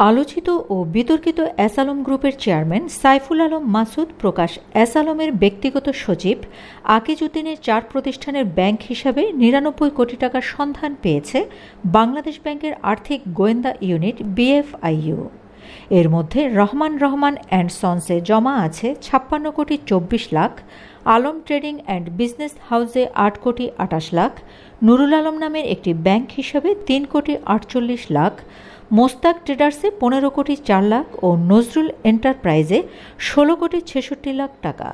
আলোচিত ও বিতর্কিত এস-আলম গ্রুপের চেয়ারম্যান সাইফুল আলম মাসুদ প্রকাশ এস-আলমের ব্যক্তিগত সচিব আকিজউদ্দিনের 4 প্রতিষ্ঠানের ব্যাংক হিসাবে 99 কোটি টাকার সন্ধান পেয়েছে বাংলাদেশ ব্যাংকের আর্থিক গোয়েন্দা ইউনিট বিএফআইইউ। এর মধ্যে রহমান অ্যান্ড সন্সে জমা আছে 56 কোটি 24 lakh, Alam trading and business হাউসে 8 কোটি 28 লাখ, নুরুল আলম নামের একটি ব্যাংক হিসাবে 3 কোটি 48 লাখ, মোস্তাক ট্রেডার্সে 15 কোটি 4 লাখ ও নজরুল এন্টারপ্রাইজে 16 কোটি 66 লাখ টাকা।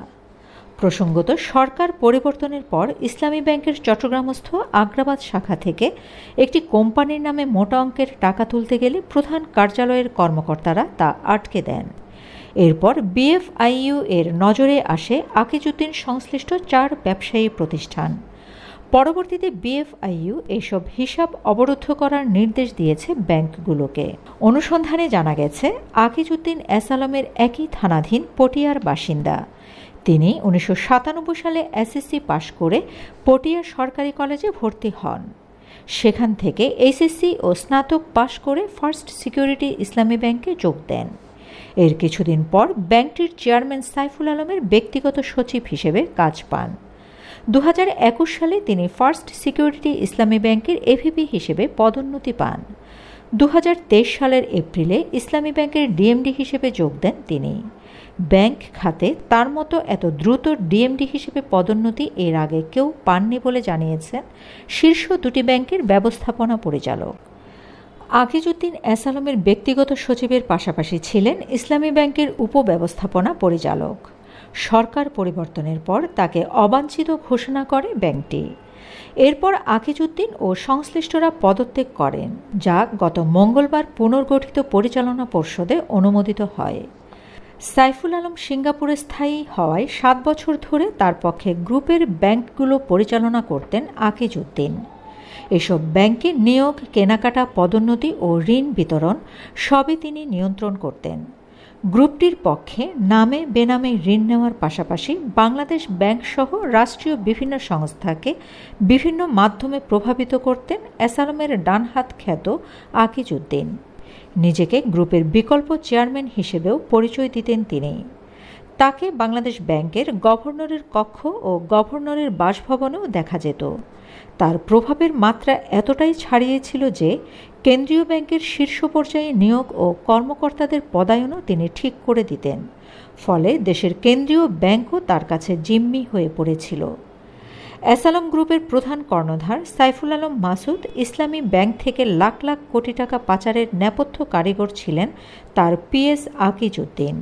প্রসঙ্গত, সরকার পরিবর্তনের পর ইসলামী ব্যাংকের চট্টগ্রামস্থ আগ্রাবাদ শাখা থেকে একটি কোম্পানির নামে মোটা অঙ্কের টাকা তুলতে গেলে প্রধান কার্যালয়ের কর্মকর্তারা তা আটকে দেন। এরপর বিএফআইইউ এর নজরে আসে আকিজউদ্দিন সংশ্লিষ্ট 4 ব্যবসায়ী প্রতিষ্ঠান। পরবর্তীতে বিএফআইইউ এসব হিসাব অবরুদ্ধ করার নির্দেশ দিয়েছে ব্যাংকগুলোকে। অনুসন্ধানে জানা গেছে, আকিজউদ্দিন এস-আলমের একই থানাধীন পটিয়ার বাসিন্দা। তিনি 1997 সালে এসএসসি পাশ করে পটিয়া সরকারি কলেজে ভর্তি হন। সেখান থেকে এইচএসসি ও স্নাতক পাশ করে ফার্স্ট সিকিউরিটি ইসলামী ব্যাংকে যোগ দেন। এর কিছুদিন পর ব্যাংকটির চেয়ারম্যান সাইফুল আলমের ব্যক্তিগত সচিব হিসেবে কাজ পান। 2021 সালে তিনি ফার্স্ট সিকিউরিটি ইসলামী ব্যাংকের এভিপি হিসেবে পদোন্নতি পান। 2023 সালের এপ্রিলে ইসলামী ব্যাংকের ডিএমডি হিসেবে যোগ দেন তিনি। ব্যাংক খাতে তার মতো এত দ্রুত ডিএমডি হিসেবে পদোন্নতি এর আগে কেউ পাননি বলে জানিয়েছেন শীর্ষ 2টি ব্যাংকের ব্যবস্থাপনা পরিচালক। আকিজউদ্দিন এস-আলমের ব্যক্তিগত সচিবের পাশাপাশি ছিলেন ইসলামী ব্যাংকের উপব্যবস্থাপনা পরিচালক। সরকার পরিবর্তনের পর তাকে অবাঞ্ছিত ঘোষণা করে ব্যাংকটি। এরপর আকিজউদ্দিন ও সংশ্লিষ্টরা পদত্যাগ করেন, যা গত মঙ্গলবার পুনর্গঠিত পরিচালনা পর্ষদে অনুমোদিত হয়। সাইফুল আলম সিঙ্গাপুরে স্থায়ী হওয়ায় 7 বছর ধরে তার পক্ষে গ্রুপের ব্যাংকগুলো পরিচালনা করতেন আকিজউদ্দিন। এসব ব্যাংকে নিয়োগ, কেনাকাটা, পদোন্নতি ও ঋণ বিতরণ সবই তিনি নিয়ন্ত্রণ করতেন। গ্রুপটির পক্ষে নামে বেনামে ঋণ নেওয়ার পাশাপাশি বাংলাদেশ ব্যাংক সহ রাষ্ট্রীয় বিভিন্ন সংস্থাকে বিভিন্ন মাধ্যমে প্রভাবিত করতেন এস-আলমের ডানহাত খ্যাত আকিজউদ্দিন। নিজেকে গ্রুপের বিকল্প চেয়ারম্যান হিসেবেও পরিচয় দিতেন তিনি। তাকে বাংলাদেশ ব্যাংকের গভর্নরের কক্ষ ও গভর্নরের বাসভবনেও দেখা যেত। তার প্রভাবের মাত্রা এতটাই ছাড়িয়েছিল যে কেন্দ্রীয় ব্যাংকের শীর্ষ পর্যায়ে নিয়োগ ও কর্মকর্তাদের পদায়নও তিনি ঠিক করে দিতেন। ফলে দেশের কেন্দ্রীয় ব্যাংকও তার কাছে জিম্মি হয়ে পড়েছিল। এস-আলম গ্রুপের প্রধান কর্ণধার সাইফুল আলম মাসুদ ইসলামী ব্যাংক থেকে লাখ লাখ কোটি টাকা পাচারের নেপথ্য কারিগর ছিলেন তার পিএস আকিজউদ্দিন।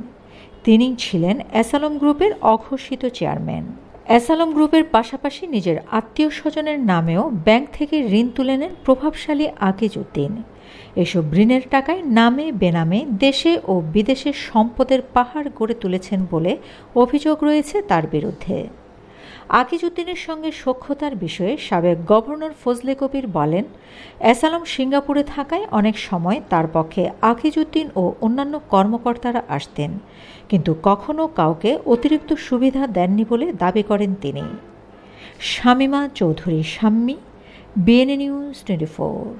তিনি ছিলেন এস-আলম গ্রুপের অঘোষিত চেয়ারম্যান। এস-আলম গ্রুপের পাশাপাশি নিজের আত্মীয় স্বজনের নামেও ব্যাংক থেকে ঋণ তুলে নেন প্রভাবশালী আকিজউদ্দিন। এসব ঋণের টাকায় নামে বেনামে দেশে ও বিদেশে সম্পদের পাহাড় গড়ে তুলেছেন বলে অভিযোগ রয়েছে তার বিরুদ্ধে। আকিজউদ্দিনের সঙ্গে সখ্যতার বিষয়ে সাবেক গভর্নর ফজলে কবির বলেন, এস-আলম সিঙ্গাপুরে থাকায় অনেক সময় তার পক্ষে আকিজউদ্দিন ও অন্যান্য কর্মকর্তারা আসতেন, কিন্তু কখনো কাউকে অতিরিক্ত সুবিধা দেননি বলে দাবি করেন তিনি। Shamima Chowdhury Shammi, BNA news 24।